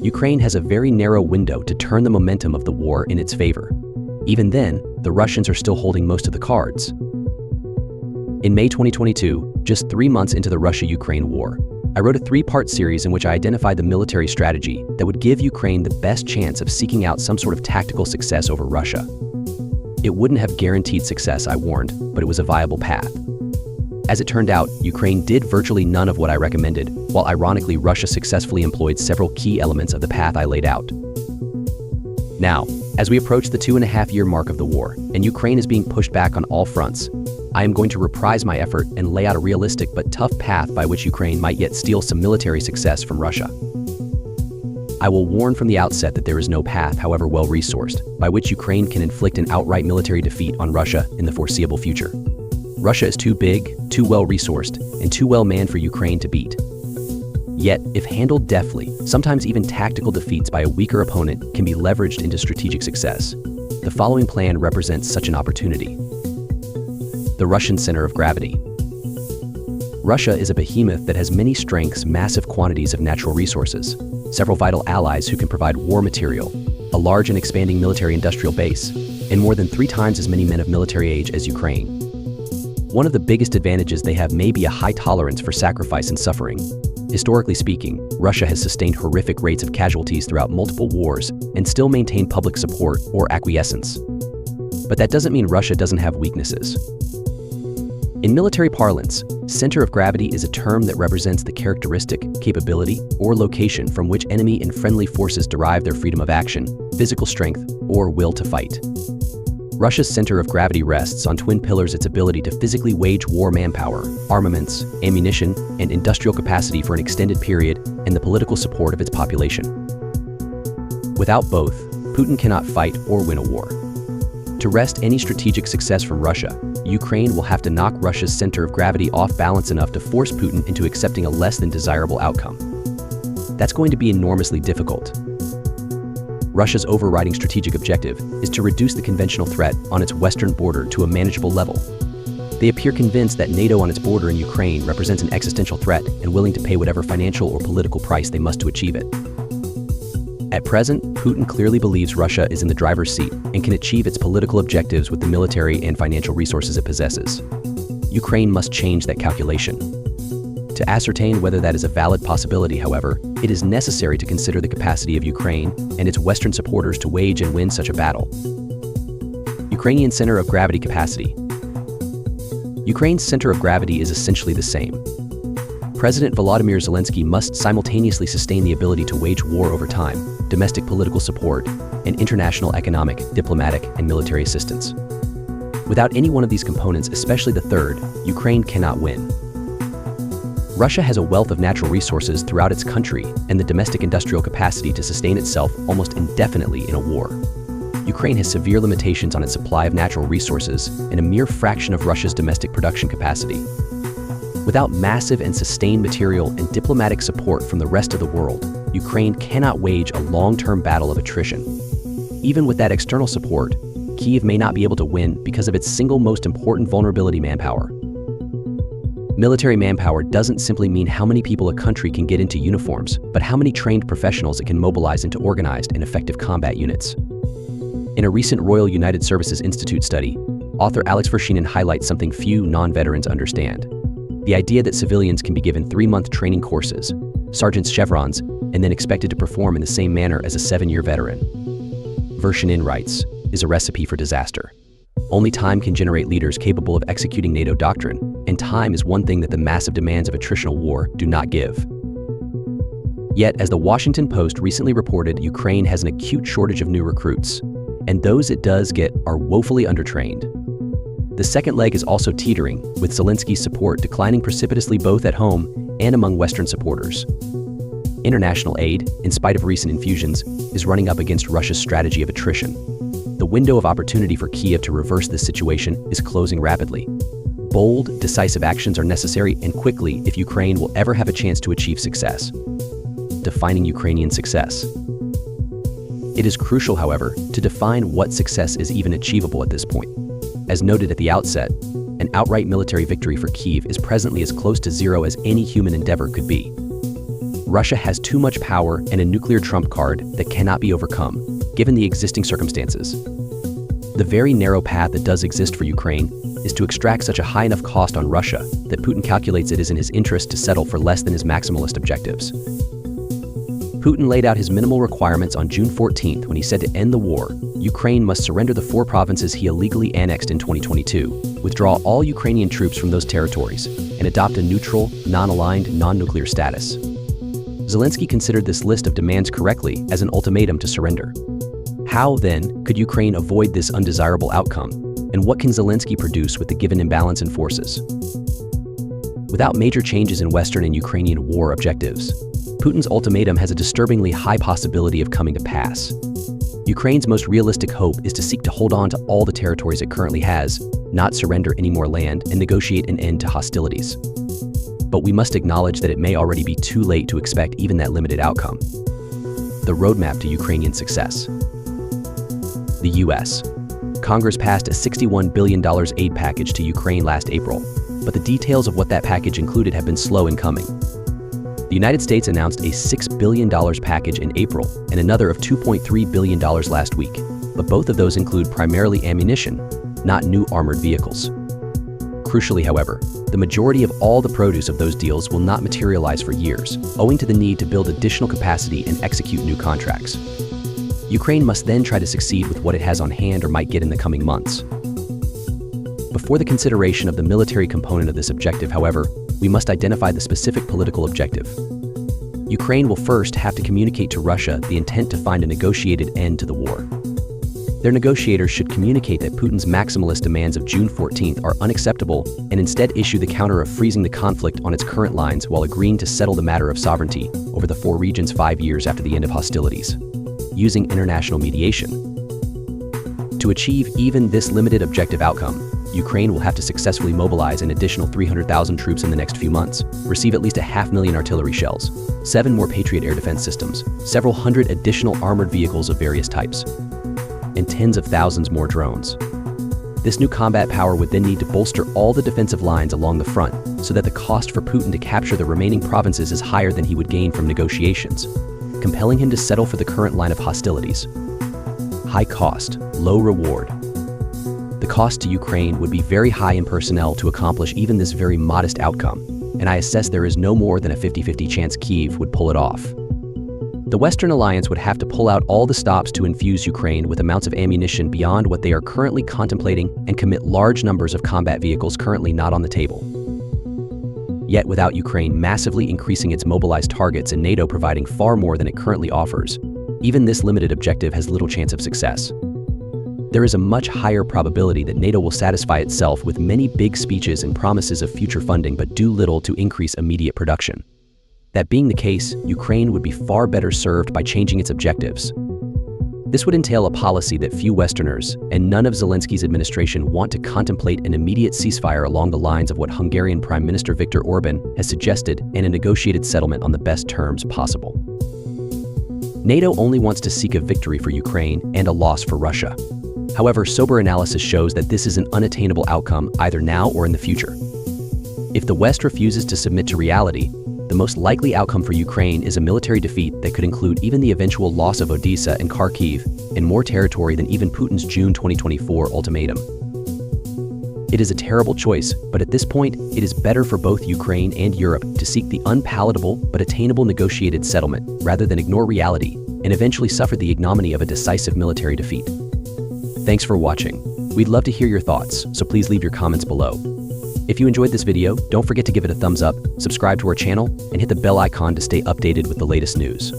Ukraine has a very narrow window to turn the momentum of the war in its favor. Even then, the Russians are still holding most of the cards. In May 2022, just 3 months into the Russia-Ukraine war, I wrote a 3-part series in which I identified the military strategy that would give Ukraine the best chance of seeking out some sort of tactical success over Russia. It wouldn't have guaranteed success, I warned, but it was a viable path. As it turned out, Ukraine did virtually none of what I recommended, while ironically Russia successfully employed several key elements of the path I laid out. Now, as we approach the 2.5-year mark of the war, and Ukraine is being pushed back on all fronts, I am going to reprise my effort and lay out a realistic but tough path by which Ukraine might yet steal some military success from Russia. I will warn from the outset that there is no path, however well-resourced, by which Ukraine can inflict an outright military defeat on Russia in the foreseeable future. Russia is too big, too well-resourced, and too well-manned for Ukraine to beat. Yet, if handled deftly, sometimes even tactical defeats by a weaker opponent can be leveraged into strategic success. The following plan represents such an opportunity. The Russian center of gravity. Russia is a behemoth that has many strengths, massive quantities of natural resources, several vital allies who can provide war material, a large and expanding military-industrial base, and more than 3 times as many men of military age as Ukraine. One of the biggest advantages they have may be a high tolerance for sacrifice and suffering. Historically speaking, Russia has sustained horrific rates of casualties throughout multiple wars and still maintained public support or acquiescence. But that doesn't mean Russia doesn't have weaknesses. In military parlance, center of gravity is a term that represents the characteristic, capability, or location from which enemy and friendly forces derive their freedom of action, physical strength, or will to fight. Russia's center of gravity rests on twin pillars: its ability to physically wage war, manpower, armaments, ammunition, and industrial capacity for an extended period, and the political support of its population. Without both, Putin cannot fight or win a war. To wrest any strategic success from Russia, Ukraine will have to knock Russia's center of gravity off balance enough to force Putin into accepting a less than desirable outcome. That's going to be enormously difficult. Russia's overriding strategic objective is to reduce the conventional threat on its western border to a manageable level. They appear convinced that NATO on its border in Ukraine represents an existential threat and willing to pay whatever financial or political price they must to achieve it. At present, Putin clearly believes Russia is in the driver's seat and can achieve its political objectives with the military and financial resources it possesses. Ukraine must change that calculation. To ascertain whether that is a valid possibility, however, it is necessary to consider the capacity of Ukraine and its Western supporters to wage and win such a battle. Ukrainian center of gravity capacity. Ukraine's center of gravity is essentially the same. President Volodymyr Zelensky must simultaneously sustain the ability to wage war over time, domestic political support, and international economic, diplomatic, and military assistance. Without any one of these components, especially the third, Ukraine cannot win. Russia has a wealth of natural resources throughout its country and the domestic industrial capacity to sustain itself almost indefinitely in a war. Ukraine has severe limitations on its supply of natural resources and a mere fraction of Russia's domestic production capacity. Without massive and sustained material and diplomatic support from the rest of the world, Ukraine cannot wage a long-term battle of attrition. Even with that external support, Kyiv may not be able to win because of its single most important vulnerability: manpower. Military manpower doesn't simply mean how many people a country can get into uniforms, but how many trained professionals it can mobilize into organized and effective combat units. In a recent Royal United Services Institute study, author Alex Vershinin highlights something few non-veterans understand: the idea that civilians can be given 3-month training courses, sergeant's chevrons, and then expected to perform in the same manner as a 7-year veteran. Vershinin writes, is a recipe for disaster. Only time can generate leaders capable of executing NATO doctrine, and time is one thing that the massive demands of attritional war do not give. Yet, as the Washington Post recently reported, Ukraine has an acute shortage of new recruits, and those it does get are woefully undertrained. The second leg is also teetering, with Zelensky's support declining precipitously both at home and among Western supporters. International aid, in spite of recent infusions, is running up against Russia's strategy of attrition. The window of opportunity for Kyiv to reverse this situation is closing rapidly. Bold, decisive actions are necessary and quickly if Ukraine will ever have a chance to achieve success. Defining Ukrainian success. It is crucial, however, to define what success is even achievable at this point. As noted at the outset, an outright military victory for Kyiv is presently as close to zero as any human endeavor could be. Russia has too much power and a nuclear trump card that cannot be overcome, given the existing circumstances. The very narrow path that does exist for Ukraine is to extract such a high enough cost on Russia that Putin calculates it is in his interest to settle for less than his maximalist objectives. Putin laid out his minimal requirements on June 14th when he said to end the war, Ukraine must surrender the 4 provinces he illegally annexed in 2022, withdraw all Ukrainian troops from those territories, and adopt a neutral, non-aligned, non-nuclear status. Zelensky considered this list of demands correctly as an ultimatum to surrender. How, then, could Ukraine avoid this undesirable outcome, and what can Zelensky produce with the given imbalance in forces? Without major changes in Western and Ukrainian war objectives, Putin's ultimatum has a disturbingly high possibility of coming to pass. Ukraine's most realistic hope is to seek to hold on to all the territories it currently has, not surrender any more land, and negotiate an end to hostilities. But we must acknowledge that it may already be too late to expect even that limited outcome. The roadmap to Ukrainian success. The U.S. Congress passed a $61 billion aid package to Ukraine last April, but the details of what that package included have been slow in coming. The United States announced a $6 billion package in April and another of $2.3 billion last week, but both of those include primarily ammunition, not new armored vehicles. Crucially, however, the majority of all the produce of those deals will not materialize for years, owing to the need to build additional capacity and execute new contracts. Ukraine must then try to succeed with what it has on hand or might get in the coming months. Before the consideration of the military component of this objective, however, we must identify the specific political objective. Ukraine will first have to communicate to Russia the intent to find a negotiated end to the war. Their negotiators should communicate that Putin's maximalist demands of June 14th are unacceptable and instead issue the counter of freezing the conflict on its current lines while agreeing to settle the matter of sovereignty over the 4 regions 5 years after the end of hostilities, using international mediation. To achieve even this limited objective outcome, Ukraine will have to successfully mobilize an additional 300,000 troops in the next few months, receive at least 500,000 artillery shells, 7 more Patriot air defense systems, several hundred additional armored vehicles of various types, and tens of thousands more drones. This new combat power would then need to bolster all the defensive lines along the front so that the cost for Putin to capture the remaining provinces is higher than he would gain from negotiations, compelling him to settle for the current line of hostilities. High cost, low reward. The cost to Ukraine would be very high in personnel to accomplish even this very modest outcome, and I assess there is no more than a 50-50 chance Kyiv would pull it off. The Western alliance would have to pull out all the stops to infuse Ukraine with amounts of ammunition beyond what they are currently contemplating and commit large numbers of combat vehicles currently not on the table. Yet without Ukraine massively increasing its mobilized targets and NATO providing far more than it currently offers, even this limited objective has little chance of success. There is a much higher probability that NATO will satisfy itself with many big speeches and promises of future funding but do little to increase immediate production. That being the case, Ukraine would be far better served by changing its objectives. This would entail a policy that few Westerners, and none of Zelensky's administration, want to contemplate an immediate ceasefire along the lines of what Hungarian Prime Minister Viktor Orban has suggested and a negotiated settlement on the best terms possible. NATO only wants to seek a victory for Ukraine and a loss for Russia. However, sober analysis shows that this is an unattainable outcome either now or in the future. If the West refuses to submit to reality, the most likely outcome for Ukraine is a military defeat that could include even the eventual loss of Odessa and Kharkiv and more territory than even Putin's June 2024 ultimatum. It is a terrible choice, but at this point, it is better for both Ukraine and Europe to seek the unpalatable but attainable negotiated settlement rather than ignore reality and eventually suffer the ignominy of a decisive military defeat. Thanks for watching. We'd love to hear your thoughts, so please leave your comments below. If you enjoyed this video, don't forget to give it a thumbs up, subscribe to our channel, and hit the bell icon to stay updated with the latest news.